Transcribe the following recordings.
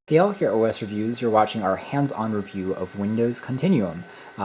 Hey all, here at OS Reviews, you're watching our hands-on review of Windows Continuum.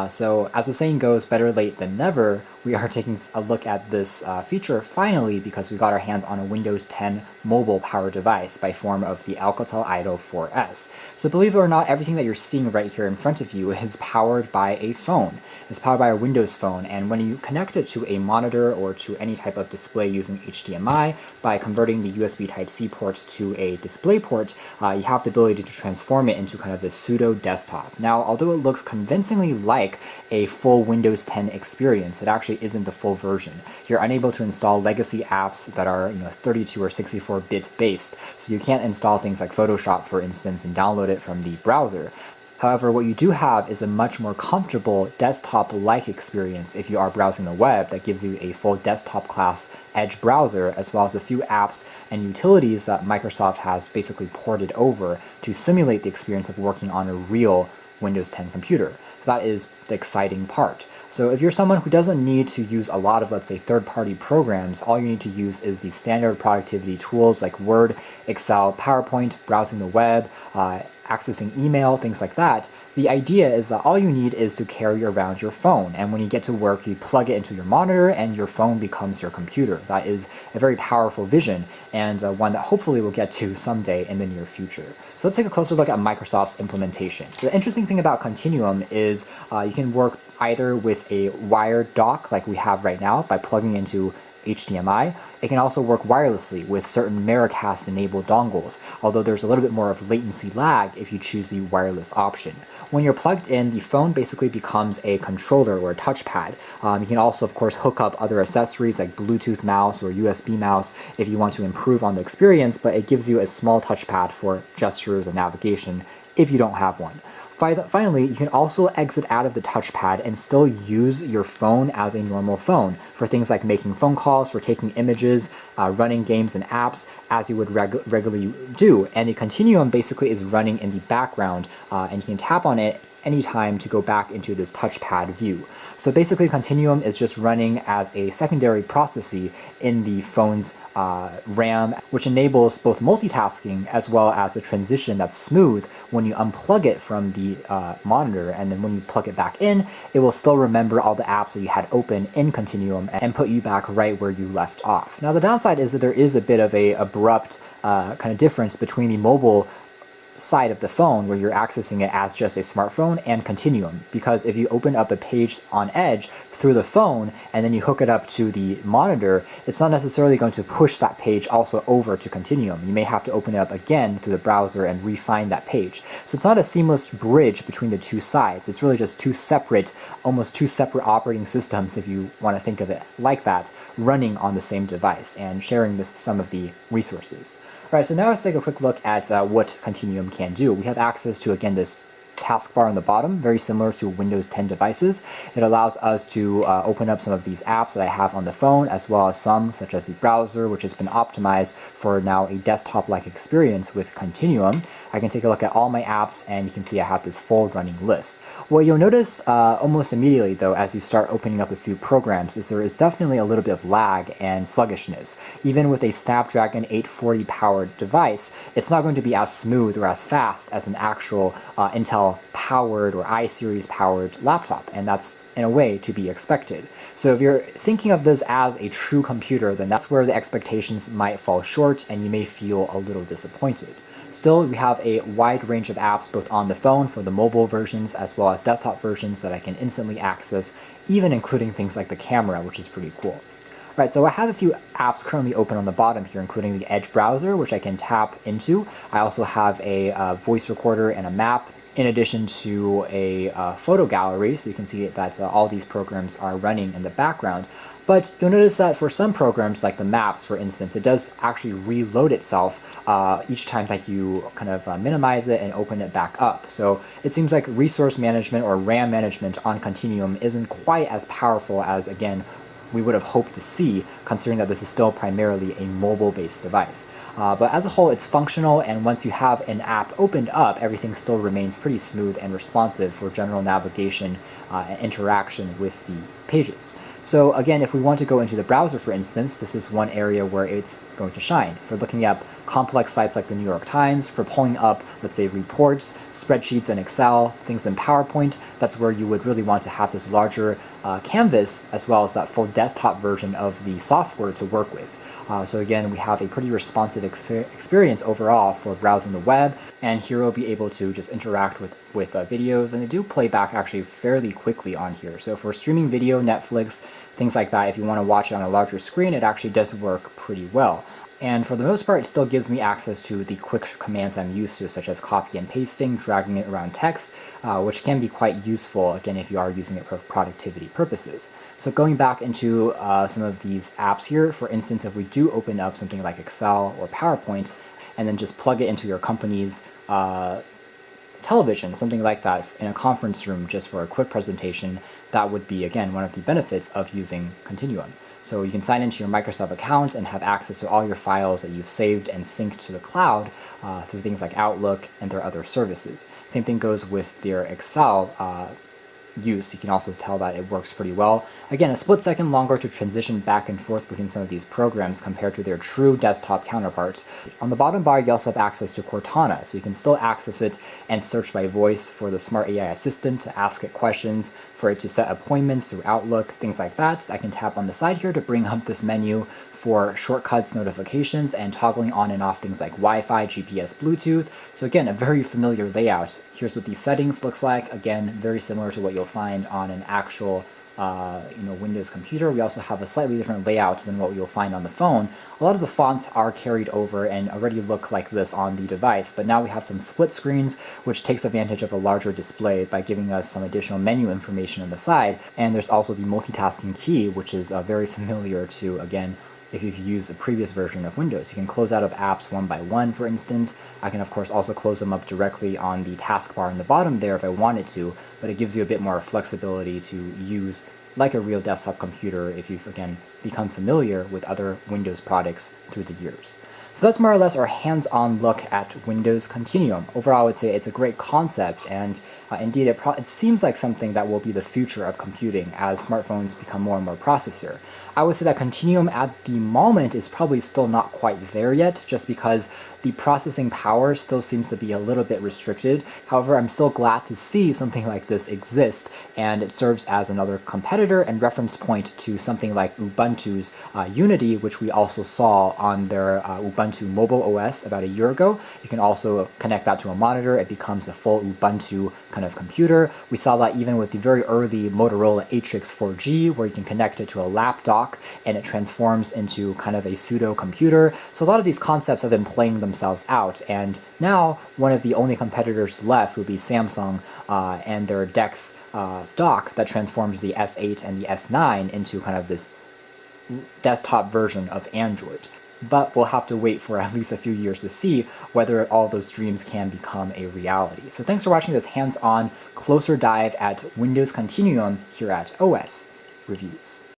So as the saying goes, better late than never, we are taking a look at this feature finally because we got our hands on a Windows 10 mobile power device by form of the Alcatel Idol 4S. So believe it or not, everything that you're seeing right here in front of you is powered by a phone. It's powered by a Windows phone, and when you connect it to a monitor or to any type of display using HDMI, by converting the USB Type-C ports to a display port, you have the ability to transform it into kind of this pseudo desktop. Now, although it looks convincingly like a full Windows 10 experience, it actually isn't the full version. You're unable to install legacy apps that are 32 or 64-bit based, so you can't install things like Photoshop, for instance, and download it from the browser. However, what you do have is a much more comfortable desktop-like experience if you are browsing the web that gives you a full desktop-class Edge browser, as well as a few apps and utilities that Microsoft has basically ported over to simulate the experience of working on a real Windows 10 computer. So that is the exciting part. So if you're someone who doesn't need to use a lot of, let's say, third-party programs, all you need to use is the standard productivity tools like Word, Excel, PowerPoint, browsing the web, accessing email, things like that. The idea is that all you need is to carry around your phone, and when you get to work, you plug it into your monitor and your phone becomes your computer. That is a very powerful vision, and one that hopefully we'll get to someday in the near future. So let's take a closer look at Microsoft's implementation. The interesting thing about Continuum is you can work either with a wired dock like we have right now by plugging into HDMI. It can also work wirelessly with certain Miracast enabled dongles, although there's a little bit more of latency lag if you choose the wireless option. When you're plugged in, the phone basically becomes a controller or a touchpad. You can also, of course, hook up other accessories like Bluetooth mouse or USB mouse if you want to improve on the experience, but it gives you a small touchpad for gestures and navigation if you don't have one. Finally, you can also exit out of the touchpad and still use your phone as a normal phone for things like making phone calls, for taking images, running games and apps as you would regularly do. And the Continuum basically is running in the background, and you can tap on it anytime to go back into this touchpad view. So basically Continuum is just running as a secondary processor in the phone's RAM, which enables both multitasking as well as a transition that's smooth when you unplug it from the monitor, and then when you plug it back in, it will still remember all the apps that you had open in Continuum and put you back right where you left off. Now the downside is that there is a bit of a abrupt kind of difference between the mobile side of the phone where you're accessing it as just a smartphone and Continuum, because if you open up a page on Edge through the phone and then you hook it up to the monitor, it's not necessarily going to push that page also over to Continuum. You may have to open it up again through the browser and refine that page. So it's not a seamless bridge between the two sides. It's really just almost two separate operating systems, if you want to think of it like that, running on the same device and sharing some of the resources. All right, so now let's take a quick look at what Continuum can do. We have access to, again, this taskbar on the bottom, very similar to Windows 10 devices. It allows us to open up some of these apps that I have on the phone, as well as some, such as the browser, which has been optimized for now a desktop-like experience with Continuum. I can take a look at all my apps, and you can see I have this full running list. What you'll notice almost immediately, though, as you start opening up a few programs, is there is definitely a little bit of lag and sluggishness. Even with a Snapdragon 840 powered device, it's not going to be as smooth or as fast as an actual Intel powered or i-series powered laptop, and that's in a way to be expected. So if you're thinking of this as a true computer, then that's where the expectations might fall short and you may feel a little disappointed. Still, we have a wide range of apps both on the phone for the mobile versions as well as desktop versions that I can instantly access, even including things like the camera, which is pretty cool. Right, so I have a few apps currently open on the bottom here, including the Edge browser, which I can tap into. I also have a voice recorder and a map, in addition to a photo gallery, so you can see that all these programs are running in the background. But you'll notice that for some programs, like the maps, for instance, it does actually reload itself each time that you kind of minimize it and open it back up. So it seems like resource management or RAM management on Continuum isn't quite as powerful as, again, we would have hoped to see, considering that this is still primarily a mobile-based device. But as a whole, it's functional, and once you have an app opened up, everything still remains pretty smooth and responsive for general navigation and interaction with the pages. So again, if we want to go into the browser, for instance, this is one area where it's going to shine. For looking at complex sites like the New York Times, for pulling up, let's say, reports, spreadsheets in Excel, things in PowerPoint, that's where you would really want to have this larger canvas, as well as that full desktop version of the software to work with. So again, we have a pretty responsive experience overall for browsing the web, and here we'll be able to just interact with videos, and they do play back actually fairly quickly on here. So for streaming video, Netflix, things like that, if you want to watch it on a larger screen, it actually does work pretty well. And for the most part, it still gives me access to the quick commands I'm used to, such as copy and pasting, dragging it around text, which can be quite useful, again, if you are using it for productivity purposes. So going back into some of these apps here, for instance, if we do open up something like Excel or PowerPoint, and then just plug it into your company's television, something like that, in a conference room just for a quick presentation, that would be, again, one of the benefits of using Continuum. So you can sign into your Microsoft account and have access to all your files that you've saved and synced to the cloud through things like Outlook and their other services. Same thing goes with their Excel use. You can also tell that it works pretty well. Again, a split second longer to transition back and forth between some of these programs compared to their true desktop counterparts. On the bottom bar, you also have access to Cortana, so you can still access it and search by voice for the smart AI assistant to ask it questions, for it to set appointments through Outlook, things like that. I can tap on the side here to bring up this menu for shortcuts, notifications, and toggling on and off things like Wi-Fi, GPS, Bluetooth. So again, a very familiar layout. Here's what these settings looks like. Again, very similar to what you'll find on an actual Windows computer. We also have a slightly different layout than what you'll find on the phone. A lot of the fonts are carried over and already look like this on the device, but now we have some split screens, which takes advantage of a larger display by giving us some additional menu information on the side. And there's also the multitasking key, which is very familiar to, again, if you've used a previous version of Windows. You can close out of apps one by one, for instance. I can, of course, also close them up directly on the taskbar in the bottom there if I wanted to, but it gives you a bit more flexibility to use like a real desktop computer if you've, again, become familiar with other Windows products through the years. So that's more or less our hands-on look at Windows Continuum. Overall, I would say it's a great concept, and indeed it seems like something that will be the future of computing as smartphones become more and more processor. I would say that Continuum at the moment is probably still not quite there yet, just because the processing power still seems to be a little bit restricted. However, I'm still glad to see something like this exist, and it serves as another competitor and reference point to something like Ubuntu's Unity, which we also saw on their Ubuntu mobile OS about a year ago. You can also connect that to a monitor. It becomes a full Ubuntu kind of computer. We saw that even with the very early Motorola Atrix 4G, where you can connect it to a lap dock and it transforms into kind of a pseudo computer. So a lot of these concepts have been playing themselves out, and now one of the only competitors left would be Samsung and their DeX dock that transforms the S8 and the S9 into kind of this desktop version of Android. But we'll have to wait for at least a few years to see whether all those dreams can become a reality. So thanks for watching this hands-on, closer dive at Windows Continuum here at OS Reviews.